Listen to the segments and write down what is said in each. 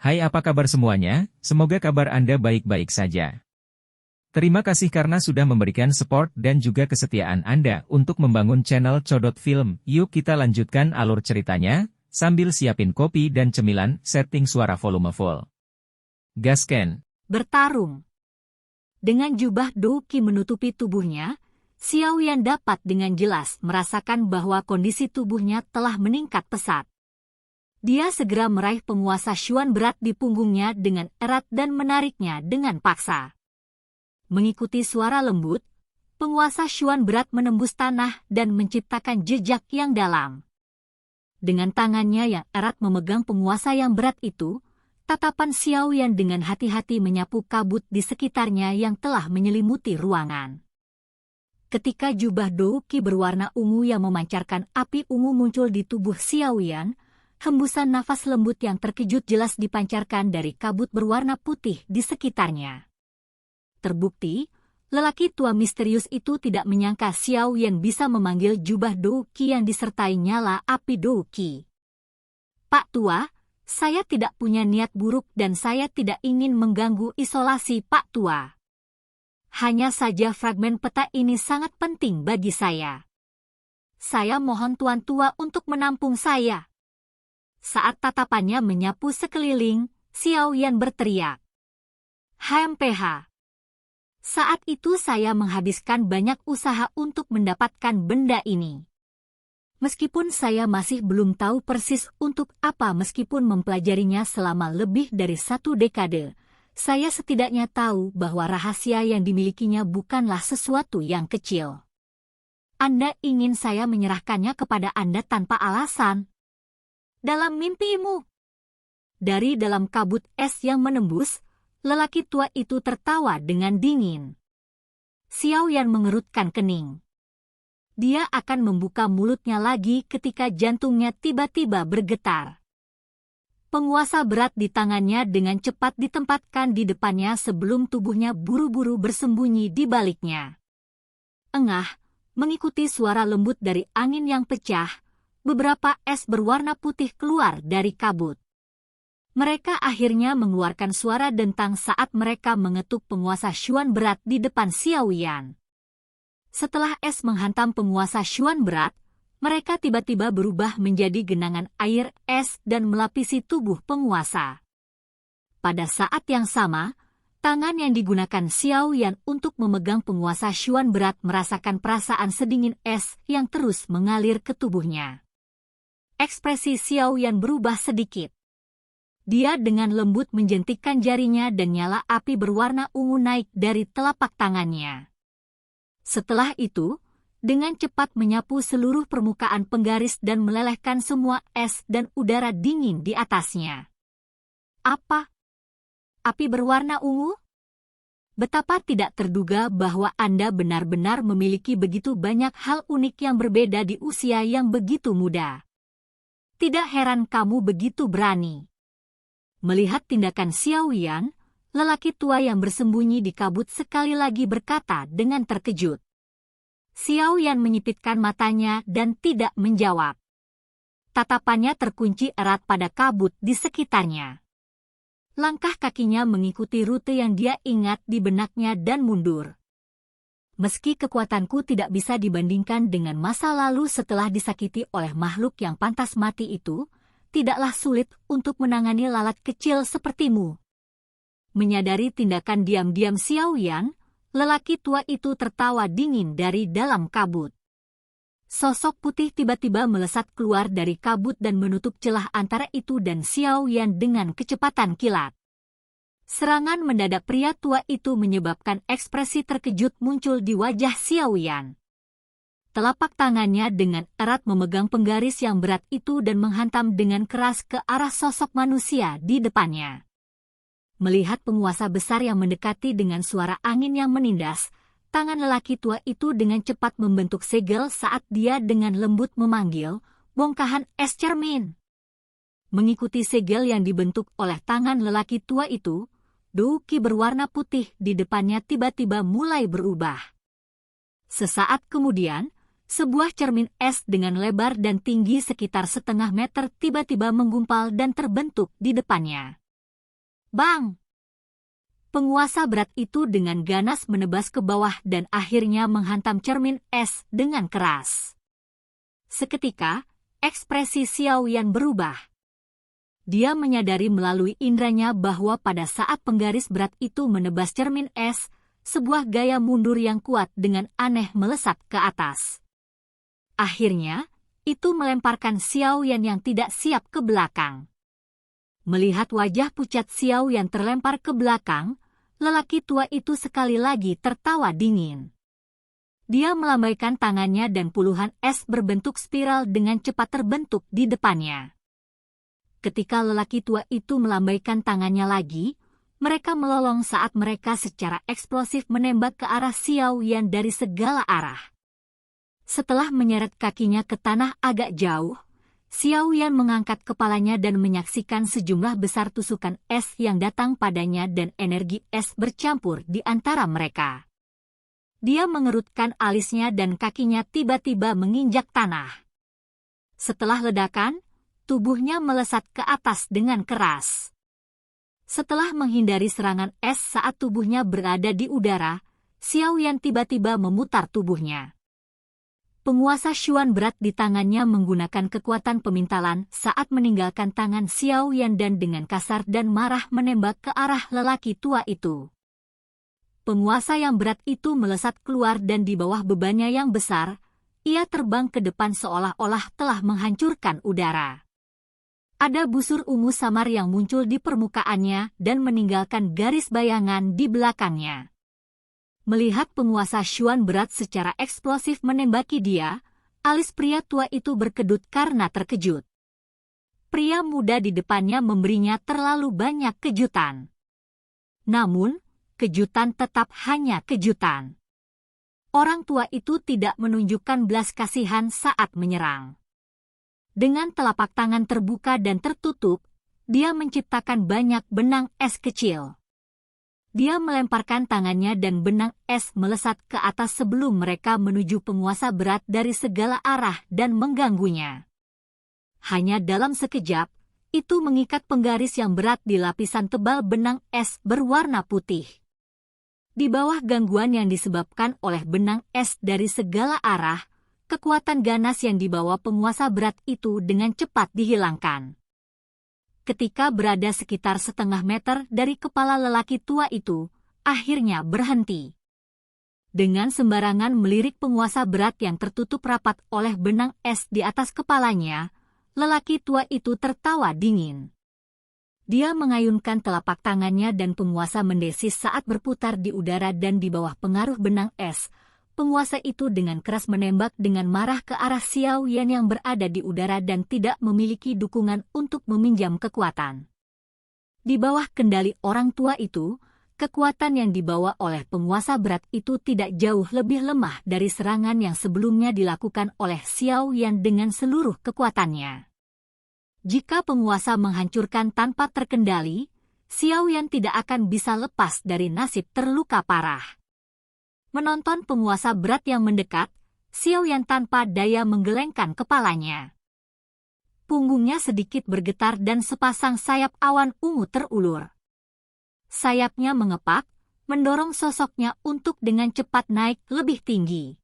Hai, apa kabar semuanya? Semoga kabar Anda baik-baik saja. Terima kasih karena sudah memberikan support dan juga kesetiaan Anda untuk membangun channel Codot Film. Yuk kita lanjutkan alur ceritanya, sambil siapin kopi dan cemilan, setting suara volume full. Gasken. Bertarung. Dengan jubah Douki menutupi tubuhnya, Xiao Yan dapat dengan jelas merasakan bahwa kondisi tubuhnya telah meningkat pesat. Dia segera meraih penguasa Xuan berat di punggungnya dengan erat dan menariknya dengan paksa. Mengikuti suara lembut, penguasa Xuan berat menembus tanah dan menciptakan jejak yang dalam. Dengan tangannya yang erat memegang penguasa yang berat itu, tatapan Xiao Yan dengan hati-hati menyapu kabut di sekitarnya yang telah menyelimuti ruangan. Ketika jubah Douki berwarna ungu yang memancarkan api ungu muncul di tubuh Xiao Yan, hembusan nafas lembut yang terkejut jelas dipancarkan dari kabut berwarna putih di sekitarnya. Terbukti, lelaki tua misterius itu tidak menyangka Xiao Yan bisa memanggil jubah Douki yang disertai nyala api Douki. Pak Tua, saya tidak punya niat buruk dan saya tidak ingin mengganggu isolasi Pak Tua. Hanya saja fragmen peta ini sangat penting bagi saya. Saya mohon Tuan Tua untuk menampung saya. Saat tatapannya menyapu sekeliling, Xiao Yan berteriak. HMPH. Saat itu saya menghabiskan banyak usaha untuk mendapatkan benda ini. Meskipun saya masih belum tahu persis untuk apa meskipun mempelajarinya selama lebih dari 1 dekade, saya setidaknya tahu bahwa rahasia yang dimilikinya bukanlah sesuatu yang kecil. Anda ingin saya menyerahkannya kepada Anda tanpa alasan? Dalam mimpimu. Dari dalam kabut es yang menembus, lelaki tua itu tertawa dengan dingin. Xiao Yan mengerutkan kening. Dia akan membuka mulutnya lagi ketika jantungnya tiba-tiba bergetar. Penguasa berat di tangannya dengan cepat ditempatkan di depannya sebelum tubuhnya buru-buru bersembunyi di baliknya. Engah, mengikuti suara lembut dari angin yang pecah, beberapa es berwarna putih keluar dari kabut. Mereka akhirnya mengeluarkan suara dentang saat mereka mengetuk penguasa Xuan berat di depan Xiao Yan. Setelah es menghantam penguasa Xuan berat, mereka tiba-tiba berubah menjadi genangan air es dan melapisi tubuh penguasa. Pada saat yang sama, tangan yang digunakan Xiao Yan untuk memegang penguasa Xuan berat merasakan perasaan sedingin es yang terus mengalir ke tubuhnya. Ekspresi Xiao Yan berubah sedikit. Dia dengan lembut menjentikkan jarinya dan nyala api berwarna ungu naik dari telapak tangannya. Setelah itu, dengan cepat menyapu seluruh permukaan penggaris dan melelehkan semua es dan udara dingin di atasnya. Apa? Api berwarna ungu? Betapa tidak terduga bahwa Anda benar-benar memiliki begitu banyak hal unik yang berbeda di usia yang begitu muda. Tidak heran kamu begitu berani. Melihat tindakan Xiao Yan, lelaki tua yang bersembunyi di kabut sekali lagi berkata dengan terkejut. Xiao Yan menyipitkan matanya dan tidak menjawab. Tatapannya terkunci erat pada kabut di sekitarnya. Langkah kakinya mengikuti rute yang dia ingat di benaknya dan mundur. Meski kekuatanku tidak bisa dibandingkan dengan masa lalu setelah disakiti oleh makhluk yang pantas mati itu, tidaklah sulit untuk menangani lalat kecil sepertimu. Menyadari tindakan diam-diam Xiao Yan, lelaki tua itu tertawa dingin dari dalam kabut. Sosok putih tiba-tiba melesat keluar dari kabut dan menutup celah antara itu dan Xiao Yan dengan kecepatan kilat. Serangan mendadak pria tua itu menyebabkan ekspresi terkejut muncul di wajah Xiao Yan. Telapak tangannya dengan erat memegang penggaris yang berat itu dan menghantam dengan keras ke arah sosok manusia di depannya. Melihat penguasa besar yang mendekati dengan suara angin yang menindas, tangan lelaki tua itu dengan cepat membentuk segel saat dia dengan lembut memanggil, "Bongkahan es cermin." Mengikuti segel yang dibentuk oleh tangan lelaki tua itu, Douki berwarna putih di depannya tiba-tiba mulai berubah. Sesaat kemudian, sebuah cermin es dengan lebar dan tinggi sekitar 0,5 meter tiba-tiba menggumpal dan terbentuk di depannya. Bang! Penguasa berat itu dengan ganas menebas ke bawah dan akhirnya menghantam cermin es dengan keras. Seketika, ekspresi Xiao Yan berubah. Dia menyadari melalui indranya bahwa pada saat penggaris berat itu menebas cermin es, sebuah gaya mundur yang kuat dengan aneh melesat ke atas. Akhirnya, itu melemparkan Xiao Yan yang tidak siap ke belakang. Melihat wajah pucat Xiao Yan terlempar ke belakang, lelaki tua itu sekali lagi tertawa dingin. Dia melambaikan tangannya dan puluhan es berbentuk spiral dengan cepat terbentuk di depannya. Ketika lelaki tua itu melambaikan tangannya lagi, mereka melolong saat mereka secara eksplosif menembak ke arah Xiao Yan dari segala arah. Setelah menyeret kakinya ke tanah agak jauh, Xiao Yan mengangkat kepalanya dan menyaksikan sejumlah besar tusukan es yang datang padanya dan energi es bercampur di antara mereka. Dia mengerutkan alisnya dan kakinya tiba-tiba menginjak tanah. Setelah ledakan, tubuhnya melesat ke atas dengan keras. Setelah menghindari serangan es saat tubuhnya berada di udara, Xiao Yan tiba-tiba memutar tubuhnya. Penguasa Xuan berat di tangannya menggunakan kekuatan pemintalan saat meninggalkan tangan Xiao Yan dan dengan kasar dan marah menembak ke arah lelaki tua itu. Penguasa yang berat itu melesat keluar dan di bawah bebannya yang besar, ia terbang ke depan seolah-olah telah menghancurkan udara. Ada busur ungu samar yang muncul di permukaannya dan meninggalkan garis bayangan di belakangnya. Melihat penguasa Xuan berat secara eksplosif menembaki dia, alis pria tua itu berkedut karena terkejut. Pria muda di depannya memberinya terlalu banyak kejutan. Namun, kejutan tetap hanya kejutan. Orang tua itu tidak menunjukkan belas kasihan saat menyerang. Dengan telapak tangan terbuka dan tertutup, dia menciptakan banyak benang es kecil. Dia melemparkan tangannya dan benang es melesat ke atas sebelum mereka menuju penguasa berat dari segala arah dan mengganggunya. Hanya dalam sekejap, itu mengikat penggaris yang berat di lapisan tebal benang es berwarna putih. Di bawah gangguan yang disebabkan oleh benang es dari segala arah, kekuatan ganas yang dibawa penguasa berat itu dengan cepat dihilangkan. Ketika berada sekitar setengah meter dari kepala lelaki tua itu, akhirnya berhenti. Dengan sembarangan melirik penguasa berat yang tertutup rapat oleh benang es di atas kepalanya, lelaki tua itu tertawa dingin. Dia mengayunkan telapak tangannya dan penguasa mendesis saat berputar di udara dan di bawah pengaruh benang es. Penguasa itu dengan keras menembak dengan marah ke arah Xiao Yan yang berada di udara dan tidak memiliki dukungan untuk meminjam kekuatan. Di bawah kendali orang tua itu, kekuatan yang dibawa oleh penguasa berat itu tidak jauh lebih lemah dari serangan yang sebelumnya dilakukan oleh Xiao Yan dengan seluruh kekuatannya. Jika penguasa menghancurkan tanpa terkendali, Xiao Yan tidak akan bisa lepas dari nasib terluka parah. Menonton penguasa berat yang mendekat, Xiao Yan tanpa daya menggelengkan kepalanya. Punggungnya sedikit bergetar dan sepasang sayap awan ungu terulur. Sayapnya mengepak, mendorong sosoknya untuk dengan cepat naik lebih tinggi.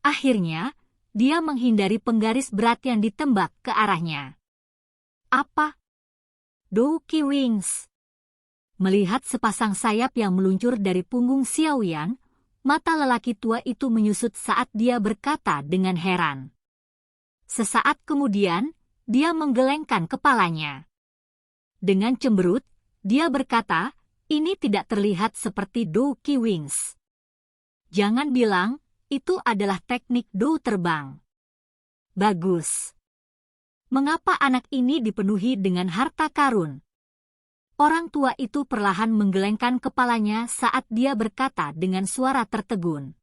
Akhirnya, dia menghindari penggaris berat yang ditembak ke arahnya. Apa? Douqi Wings. Melihat sepasang sayap yang meluncur dari punggung Xiao Yan, mata lelaki tua itu menyusut saat dia berkata dengan heran. Sesaat kemudian, dia menggelengkan kepalanya. Dengan cemberut, dia berkata, ini tidak terlihat seperti Douqi Wings. Jangan bilang, itu adalah teknik Dou terbang. Bagus. Mengapa anak ini dipenuhi dengan harta karun? Orang tua itu perlahan menggelengkan kepalanya saat dia berkata dengan suara tertegun.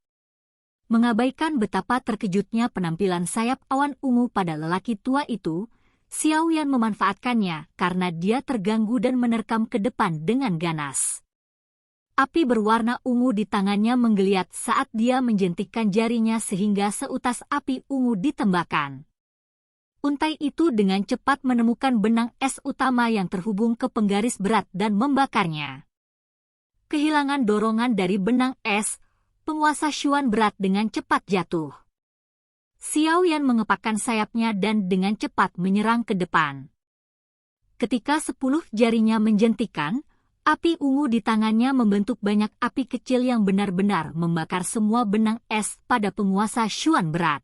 Mengabaikan betapa terkejutnya penampilan sayap awan ungu pada lelaki tua itu, Xiao Yan memanfaatkannya karena dia terganggu dan menerkam ke depan dengan ganas. Api berwarna ungu di tangannya menggeliat saat dia menjentikkan jarinya sehingga seutas api ungu ditembakkan. untai itu dengan cepat menemukan benang es utama yang terhubung ke penggaris berat dan membakarnya. Kehilangan dorongan dari benang es, penguasa Xuan berat dengan cepat jatuh. Xiao Yan mengepakkan sayapnya dan dengan cepat menyerang ke depan. Ketika 10 jarinya menjentikan, api ungu di tangannya membentuk banyak api kecil yang benar-benar membakar semua benang es pada penguasa Xuan berat.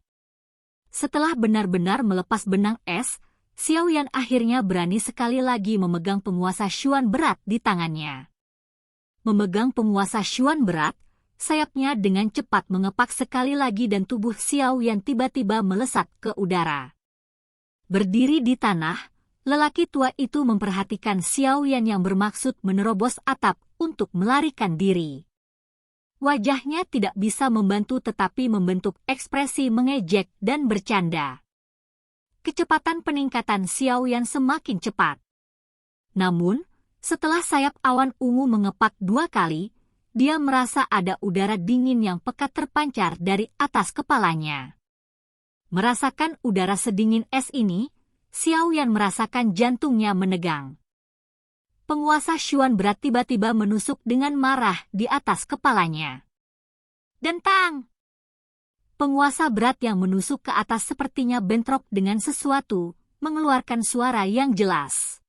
Setelah benar-benar melepas benang es, Xiao Yan akhirnya berani sekali lagi memegang penguasa Xuan berat di tangannya. Memegang penguasa Xuan berat, sayapnya dengan cepat mengepak sekali lagi dan tubuh Xiao Yan tiba-tiba melesat ke udara. Berdiri di tanah, lelaki tua itu memperhatikan Xiao Yan yang bermaksud menerobos atap untuk melarikan diri. Wajahnya tidak bisa membantu tetapi membentuk ekspresi mengejek dan bercanda. Kecepatan peningkatan Xiao Yan semakin cepat. Namun, setelah sayap awan ungu mengepak 2 kali, dia merasa ada udara dingin yang pekat terpancar dari atas kepalanya. Merasakan udara sedingin es ini, Xiao Yan merasakan jantungnya menegang. Penguasa Xuan berat tiba-tiba menusuk dengan marah di atas kepalanya. Dentang! Penguasa berat yang menusuk ke atas sepertinya bentrok dengan sesuatu, mengeluarkan suara yang jelas.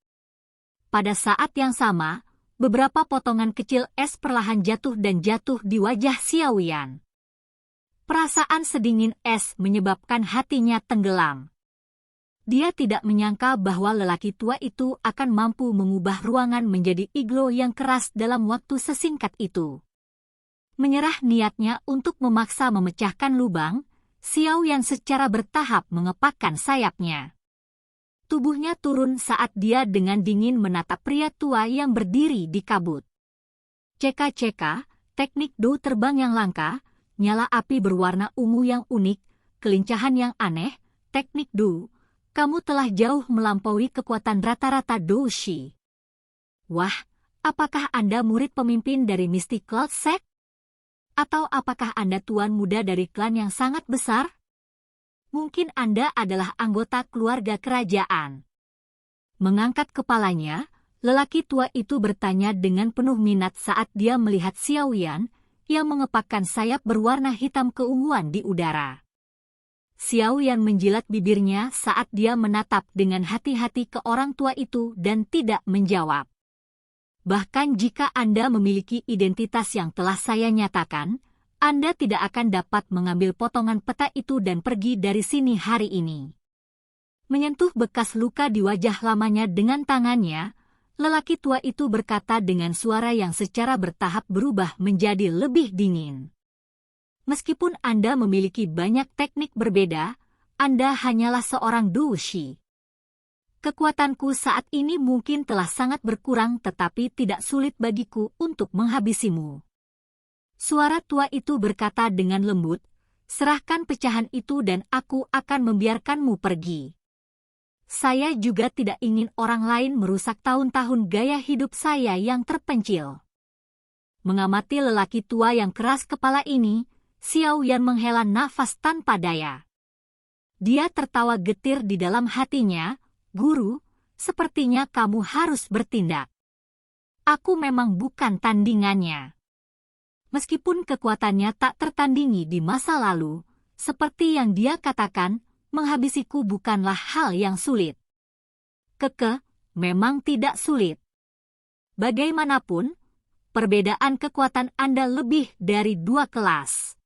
Pada saat yang sama, beberapa potongan kecil es perlahan jatuh dan jatuh di wajah Xiao Yan. Perasaan sedingin es menyebabkan hatinya tenggelam. Dia tidak menyangka bahwa lelaki tua itu akan mampu mengubah ruangan menjadi iglo yang keras dalam waktu sesingkat itu. Menyerah niatnya untuk memaksa memecahkan lubang, Xiao Yan secara bertahap mengepakkan sayapnya. Tubuhnya turun saat dia dengan dingin menatap pria tua yang berdiri di kabut. Ceka-ceka, teknik do terbang yang langka, nyala api berwarna ungu yang unik, kelincahan yang aneh, teknik do, kamu telah jauh melampaui kekuatan rata-rata do shi. Wah, apakah Anda murid pemimpin dari Mystic Cloud Sect? Atau apakah Anda tuan muda dari klan yang sangat besar? Mungkin Anda adalah anggota keluarga kerajaan. Mengangkat kepalanya, lelaki tua itu bertanya dengan penuh minat saat dia melihat Xiao Yan yang mengepakkan sayap berwarna hitam keunguan di udara. Xiao Yan menjilat bibirnya saat dia menatap dengan hati-hati ke orang tua itu dan tidak menjawab. Bahkan jika Anda memiliki identitas yang telah saya nyatakan, Anda tidak akan dapat mengambil potongan peta itu dan pergi dari sini hari ini. Menyentuh bekas luka di wajah lamanya dengan tangannya, lelaki tua itu berkata dengan suara yang secara bertahap berubah menjadi lebih dingin. Meskipun Anda memiliki banyak teknik berbeda, Anda hanyalah seorang dushi. Kekuatanku saat ini mungkin telah sangat berkurang tetapi tidak sulit bagiku untuk menghabisimu. Suara tua itu berkata dengan lembut, serahkan pecahan itu dan aku akan membiarkanmu pergi. Saya juga tidak ingin orang lain merusak tahun-tahun gaya hidup saya yang terpencil. Mengamati lelaki tua yang keras kepala ini, Xiao Yan menghela nafas tanpa daya. Dia tertawa getir di dalam hatinya, Guru, sepertinya kamu harus bertindak. Aku memang bukan tandingannya. Meskipun kekuatannya tak tertandingi di masa lalu, seperti yang dia katakan, menghabisiku bukanlah hal yang sulit. Memang tidak sulit. Bagaimanapun, perbedaan kekuatan Anda lebih dari 2 kelas.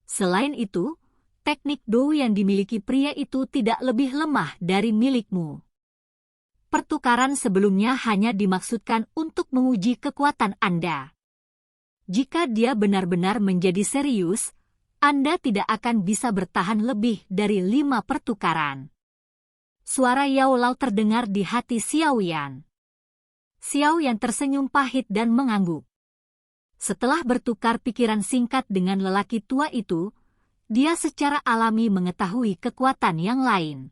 Selain itu, teknik do yang dimiliki pria itu tidak lebih lemah dari milikmu. Pertukaran sebelumnya hanya dimaksudkan untuk menguji kekuatan Anda. Jika dia benar-benar menjadi serius, Anda tidak akan bisa bertahan lebih dari 5 pertukaran. Suara Yao Lao terdengar di hati Xiao Yan. Xiao Yan tersenyum pahit dan mengangguk. Setelah bertukar pikiran singkat dengan lelaki tua itu, dia secara alami mengetahui kekuatan yang lain.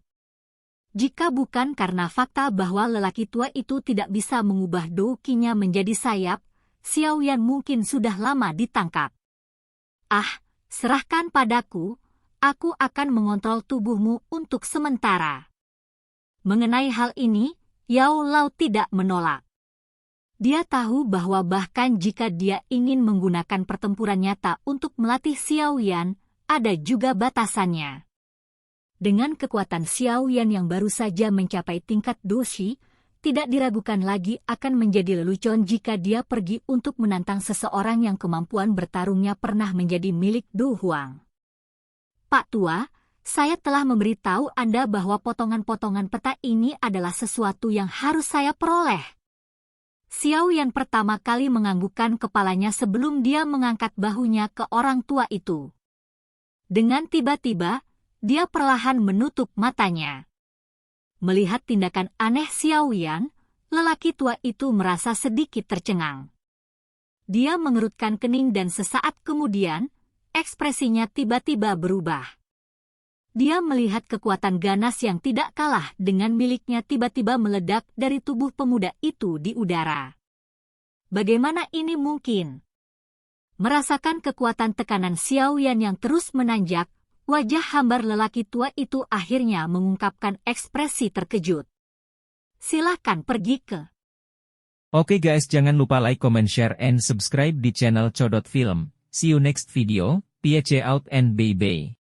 Jika bukan karena fakta bahwa lelaki tua itu tidak bisa mengubah doukinya menjadi sayap, Xiao Yan mungkin sudah lama ditangkap. Serahkan padaku, aku akan mengontrol tubuhmu untuk sementara. Mengenai hal ini, Yao Lao tidak menolak. Dia tahu bahwa bahkan jika dia ingin menggunakan pertempuran nyata untuk melatih Xiao Yan, ada juga batasannya. Dengan kekuatan Xiao Yan yang baru saja mencapai tingkat doshi, tidak diragukan lagi akan menjadi lelucon jika dia pergi untuk menantang seseorang yang kemampuan bertarungnya pernah menjadi milik Du Huang. Pak Tua, saya telah memberitahu Anda bahwa potongan-potongan peta ini adalah sesuatu yang harus saya peroleh. Xiao Yan pertama kali menganggukkan kepalanya sebelum dia mengangkat bahunya ke orang tua itu. Dengan tiba-tiba, dia perlahan menutup matanya. Melihat tindakan aneh Xiao Yan, lelaki tua itu merasa sedikit tercengang. Dia mengerutkan kening dan sesaat kemudian, ekspresinya tiba-tiba berubah. Dia melihat kekuatan ganas yang tidak kalah dengan miliknya tiba-tiba meledak dari tubuh pemuda itu di udara. Bagaimana ini mungkin? Merasakan kekuatan tekanan Xiao Yan yang terus menanjak, wajah hambar lelaki tua itu akhirnya mengungkapkan ekspresi terkejut. Silahkan pergi ke. Oke guys, jangan lupa like, comment, share, and subscribe di channel Codot Film. See you next video, peace out and bye-bye.